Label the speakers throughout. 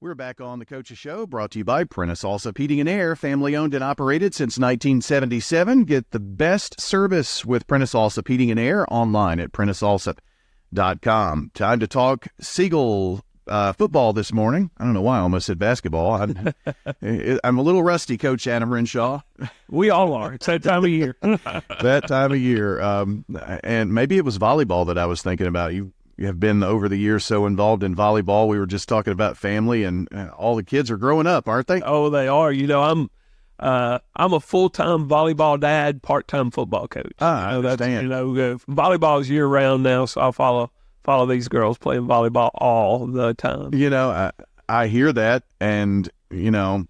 Speaker 1: We're back on the Coach's Show, brought to you by Prentice Allsup Heating and Air, family owned and operated since 1977. Get the best service with Prentice Allsup Heating and Air online at PrenticeAllsup.com. Time to talk Siegel football this morning. I don't know why I almost said basketball. I'm a little rusty, Coach Adam Renshaw.
Speaker 2: We all are. It's that time of year.
Speaker 1: That time of year. And maybe it was volleyball that I was thinking about. You have been over the years so involved in volleyball. We were just talking about family, and all the kids are growing up, aren't they?
Speaker 2: Oh, they are. I'm a full-time volleyball dad, part-time football coach.
Speaker 1: I understand.
Speaker 2: Volleyball is year-round now, so I follow these girls playing volleyball all the time.
Speaker 1: I hear that, and you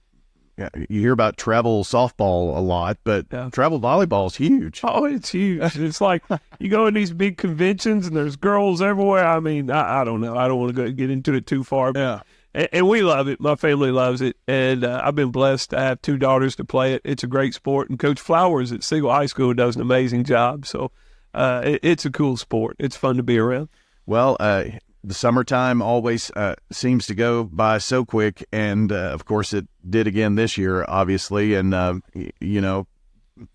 Speaker 1: hear about travel softball a lot, but travel volleyball is huge.
Speaker 2: Oh, it's huge. It's like you go in these big conventions and there's girls everywhere. I mean, I don't know. I don't want to get into it too far. But, and we love it. My family loves it. And I've been blessed to have two daughters to play it. It's a great sport. And Coach Flowers at Siegel High School does an amazing job. So it's a cool sport. It's fun to be around.
Speaker 1: Well, the summertime always seems to go by so quick, and of course it did again this year, obviously. And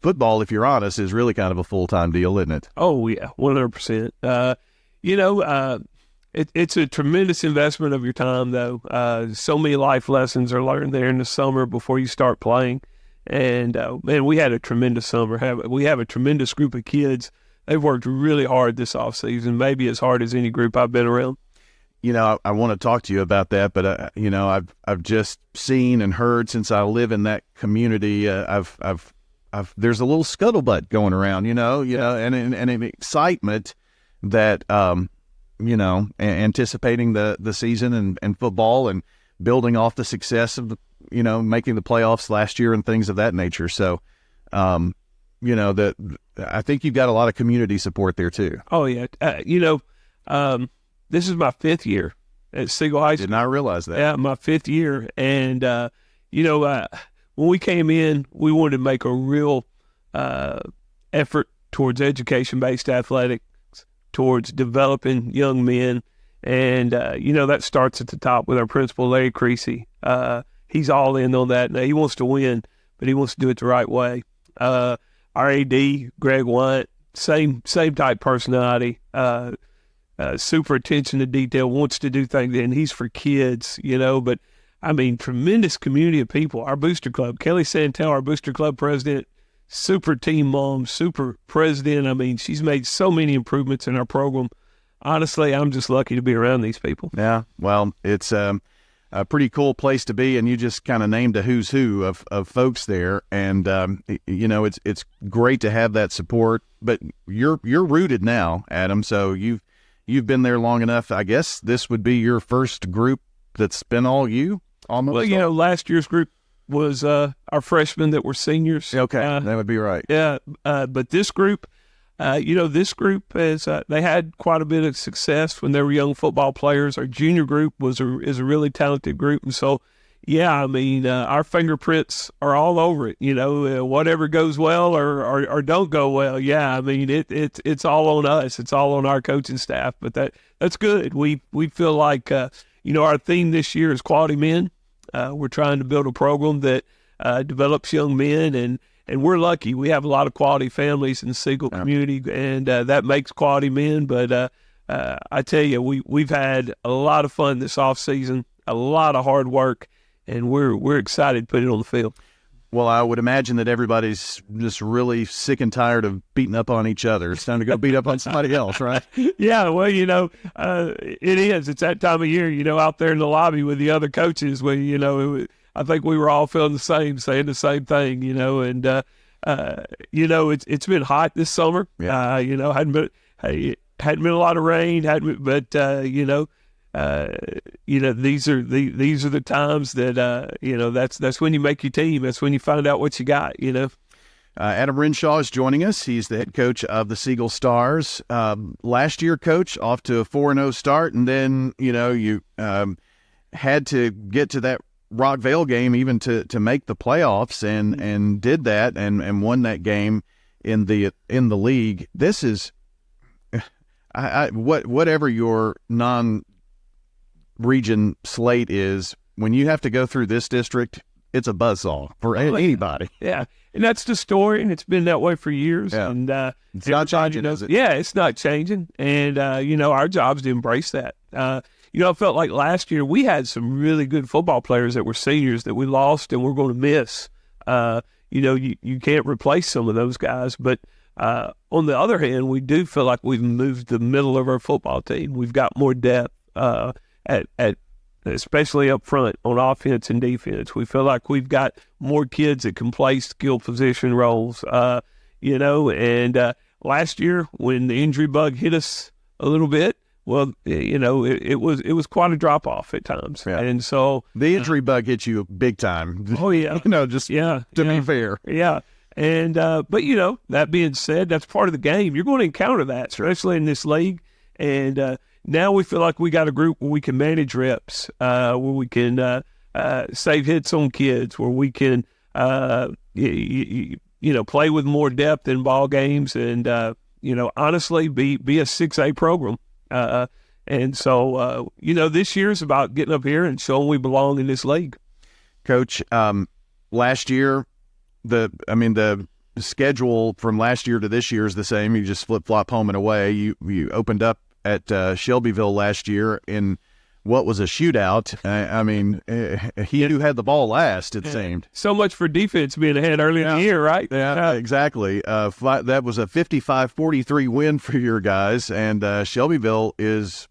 Speaker 1: football, if you're honest, is really kind of a full-time deal, isn't it?
Speaker 2: Oh yeah, 100%. It's a tremendous investment of your time, though. So many life lessons are learned there in the summer before you start playing. And man, we had a tremendous summer. We have a tremendous group of kids. They've worked really hard this offseason, maybe as hard as any group I've been around.
Speaker 1: I want to talk to you about that, but I've just seen and heard since I live in that community. There's a little scuttlebutt going around, and an excitement that anticipating the season and football and building off the success of making the playoffs last year and things of that nature. So. I think you've got a lot of community support there too.
Speaker 2: Oh yeah. This is my fifth year at Siegel High School.
Speaker 1: Did not realize that.
Speaker 2: Yeah, my fifth year. And, when we came in, we wanted to make a real effort towards education-based athletics, towards developing young men. And, that starts at the top with our principal, Larry Creasy. He's all in on that. Now, he wants to win, but he wants to do it the right way. Our AD, Greg White, same type personality, super attention to detail, wants to do things, and he's for kids, but I mean, tremendous community of people. Our booster club, Kelly Santel, our booster club president, super team mom, super president. I mean, she's made so many improvements in our program. Honestly, I'm just lucky to be around these people.
Speaker 1: Yeah, well, it's a pretty cool place to be, and you just kind of named a who's who of folks there, and it's great to have that support. But you're rooted now, Adam. So you've been there long enough. I guess this would be your first group that's been all you almost.
Speaker 2: Well, last year's group was our freshmen that were seniors.
Speaker 1: Okay, that would be right.
Speaker 2: Yeah, but this group. This group has they had quite a bit of success when they were young football players. Our junior group is a really talented group, and so our fingerprints are all over it. Whatever goes well or don't go well. Yeah, I mean it's all on us. It's all on our coaching staff. But that's good. We feel like our theme this year is quality men. We're trying to build a program that develops young men and we're lucky. We have a lot of quality families in the Siegel community, and that makes quality men. But I tell you, we've had a lot of fun this off season, a lot of hard work, and we're excited to put it on the field.
Speaker 1: Well, I would imagine that everybody's just really sick and tired of beating up on each other. It's time to go beat up on somebody else, right?
Speaker 2: Yeah, well, it is. It's that time of year, out there in the lobby with the other coaches when, I think we were all feeling the same, saying the same thing, and it's been hot this summer.
Speaker 1: Yeah.
Speaker 2: Hadn't been a lot of rain, but these are the times that that's when you make your team. That's when you find out what you got.
Speaker 1: Adam Renshaw is joining us. He's the head coach of the Siegel Stars. Last year, coach, off to a 4-0 start, and then you had to get to that Rockvale game even to make the playoffs and did that and won that game in the league. This is whatever your non-region slate is, when you have to go through this district, it's a buzzsaw for anybody.
Speaker 2: Yeah, and that's the story, and it's been that way for years.
Speaker 1: Yeah.
Speaker 2: And
Speaker 1: It's not changing, is it?
Speaker 2: Yeah, it's not changing, and our job's to embrace that. I felt like last year we had some really good football players that were seniors that we lost and we're going to miss. You can't replace some of those guys, but on the other hand, we do feel like we've moved the middle of our football team. We've got more depth at especially up front on offense and defense. We feel like we've got more kids that can play skill position roles. And last year when the injury bug hit us a little bit, well, it was quite a drop off at times.
Speaker 1: Yeah.
Speaker 2: And so
Speaker 1: the injury bug hit you big time.
Speaker 2: Oh yeah.
Speaker 1: To be fair.
Speaker 2: Yeah. And, but that being said, that's part of the game. You're going to encounter that, especially in this league. And, now we feel like we got a group where we can manage reps, where we can, save hits on kids, where we can, play with more depth in ball games and, honestly be a 6A program. And so, this year is about getting up here and showing we belong in this league.
Speaker 1: Coach, last year, the schedule from last year to this year is the same. You just flip-flop home and away. You opened up at Shelbyville last year in what was a shootout. He who had the ball last, it seemed.
Speaker 2: So much for defense being ahead early in the year, right?
Speaker 1: Yeah, exactly. That was a 55-43 win for your guys, and Shelbyville is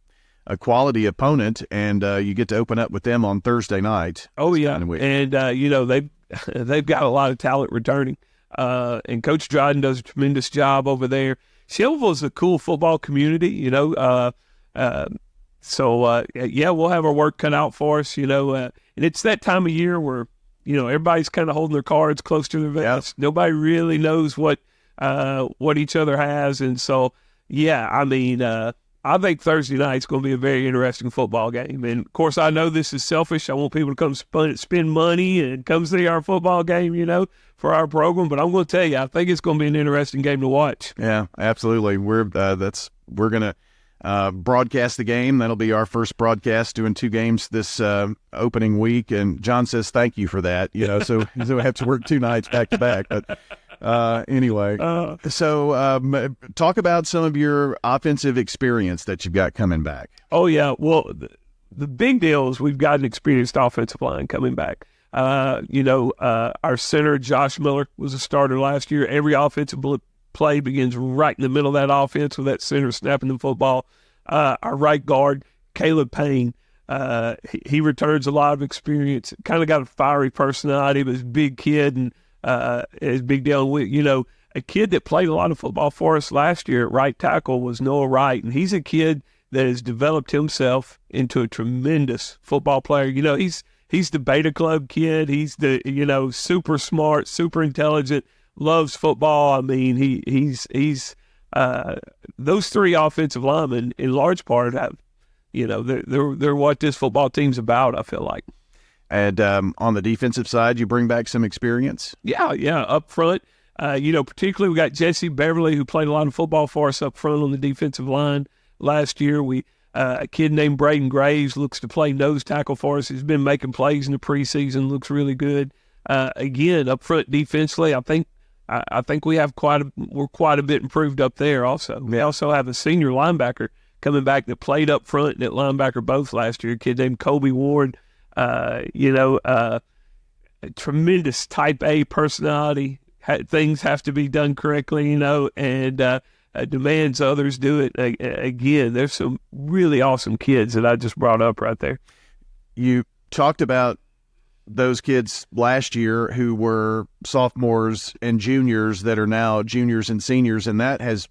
Speaker 1: a quality opponent, and you get to open up with them on Thursday night.
Speaker 2: Oh, yeah. And, they've got a lot of talent returning, and Coach Dryden does a tremendous job over there. Shelbyville is a cool football community, we'll have our work cut out for us, and it's that time of year where, everybody's kind of holding their cards close to their vest. Yeah. Nobody really knows what each other has. And so, I think Thursday night's going to be a very interesting football game. And, of course, I know this is selfish. I want people to come spend money and come see our football game, for our program. But I'm going to tell you, I think it's going to be an interesting game to watch.
Speaker 1: Yeah, absolutely. We're going to broadcast the game. That'll be our first broadcast, doing 2 games this opening week. And John says thank you for that. So we have to work 2 nights back to back. But anyway, so talk about some of your offensive experience that you've got coming back.
Speaker 2: Oh yeah, well the big deal is we've got an experienced offensive line coming back. Our center Josh Miller was a starter last year. Every offensive play begins right in the middle of that offense with that center snapping the football. Our right guard, Caleb Payne, he returns a lot of experience, kind of got a fiery personality, but he's a big kid and his big deal. A kid that played a lot of football for us last year at right tackle was Noah Wright, and he's a kid that has developed himself into a tremendous football player. He's the Beta Club kid. He's the, super smart, super intelligent, loves football. He's those 3 offensive linemen in large part have, they're what this football team's about, I feel like.
Speaker 1: And on the defensive side, you bring back some experience?
Speaker 2: Yeah, up front. Particularly we got Jesse Beverly, who played a lot of football for us up front on the defensive line last year. A kid named Braden Graves looks to play nose tackle for us. He's been making plays in the preseason, looks really good. Again, up front defensively, I think we're quite a bit improved up there also. We also have a senior linebacker coming back that played up front and at linebacker both last year, a kid named Kobe Ward. A tremendous type A personality. Things have to be done correctly, and demands others do it. Again, there's some really awesome kids that I just brought up right there.
Speaker 1: You talked about those kids last year who were sophomores and juniors that are now juniors and seniors, and that has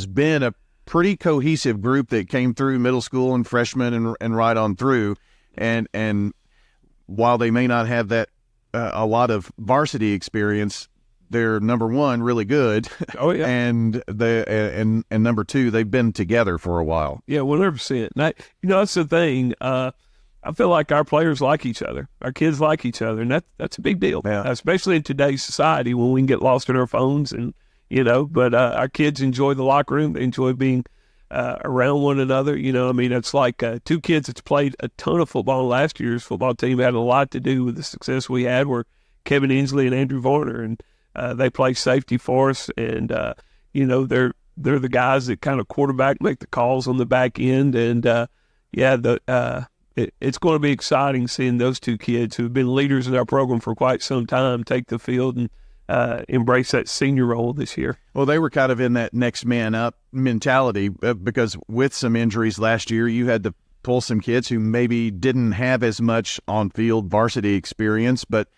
Speaker 1: been a pretty cohesive group that came through middle school and freshmen and right on through. And while they may not have that a lot of varsity experience, they're number one really good.
Speaker 2: Oh yeah,
Speaker 1: and number 2, they've been together for a while.
Speaker 2: Yeah, 100%. That's the thing. I feel like our players like each other, our kids like each other, and that's a big deal, especially in today's society when we can get lost in our phones and But our kids enjoy the locker room. They enjoy being around one another. I mean, it's like two kids that's played a ton of football. Last year's football team had a lot to do with the success we had, were Kevin Inslee and Andrew Varner, and they play safety for us. And, they're the guys that kind of quarterback, make the calls on the back end. And, it's going to be exciting seeing those two kids who have been leaders in our program for quite some time take the field and embrace that senior role this year.
Speaker 1: Well, they were kind of in that next man up mentality because with some injuries last year, you had to pull some kids who maybe didn't have as much on-field varsity experience, but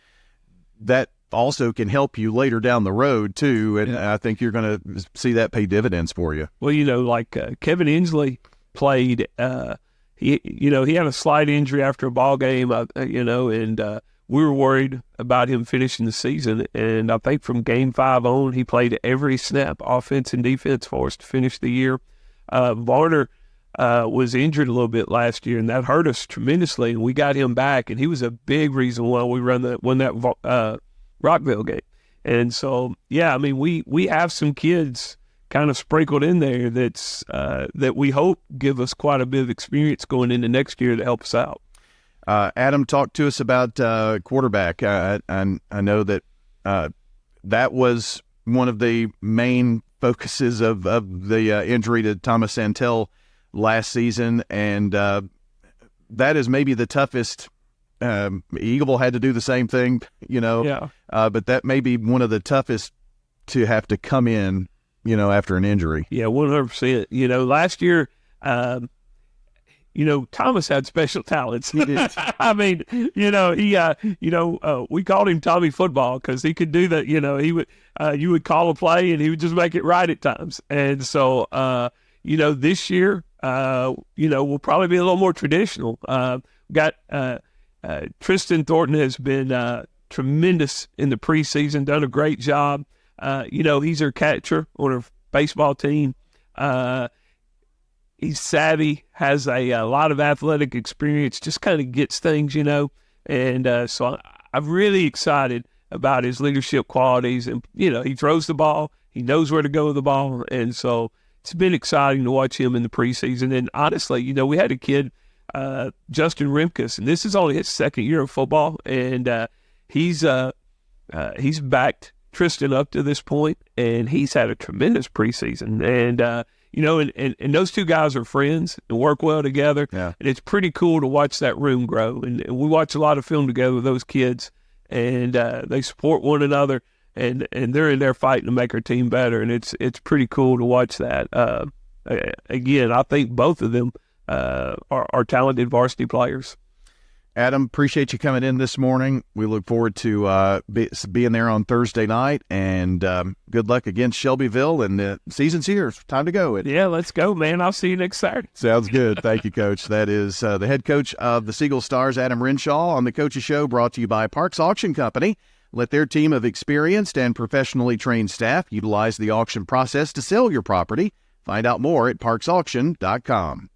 Speaker 1: that also can help you later down the road too, and I think you're going to see that pay dividends for you.
Speaker 2: Well, Kevin Inslee played. He had a slight injury after a ball game, and we were worried about him finishing the season. And I think from game 5 on, he played every snap, offense and defense, for us to finish the year. Varner was injured a little bit last year, and that hurt us tremendously. And we got him back, and he was a big reason why we won that Rockville game. And so, we have some kids kind of sprinkled in there that we hope give us quite a bit of experience going into next year to help us out.
Speaker 1: Adam, talk to us about quarterback. I know that that was one of the main focuses of the injury to Thomas Santel last season, and that is maybe the toughest. Eagle had to do the same thing, but that may be one of the toughest to have to come in, after an injury.
Speaker 2: Yeah, 100%. Last year, Thomas had special talents.
Speaker 1: He did.
Speaker 2: I mean, we called him Tommy Football because he could do that. He would, you would call a play and he would just make it right at times. And so, this year, we'll probably be a little more traditional. Got Tristan Thornton has been tremendous in the preseason, done a great job. He's our catcher on our baseball team. He's savvy, has a lot of athletic experience, just kind of gets things, And so I'm really excited about his leadership qualities. And, he throws the ball. He knows where to go with the ball. And so it's been exciting to watch him in the preseason. And honestly, we had a kid, Justin Remkus, and this is only his second year of football. And he's backed Tristan up to this point, and he's had a tremendous preseason. And, and those two guys are friends and work well together.
Speaker 1: Yeah.
Speaker 2: And it's pretty cool to watch that room grow. And we watch a lot of film together with those kids, and they support one another, and they're in there fighting to make our team better. And it's pretty cool to watch that. Again, I think both of them are talented varsity players.
Speaker 1: Adam, appreciate you coming in this morning. We look forward to being there on Thursday night, and good luck against Shelbyville. And the season's here. It's time to go.
Speaker 2: Yeah, let's go, man. I'll see you next Saturday.
Speaker 1: Sounds good. Thank you, Coach. That is the head coach of the Siegel Stars, Adam Renshaw, on the Coach's Show, brought to you by Parks Auction Company. Let their team of experienced and professionally trained staff utilize the auction process to sell your property. Find out more at parksauction.com.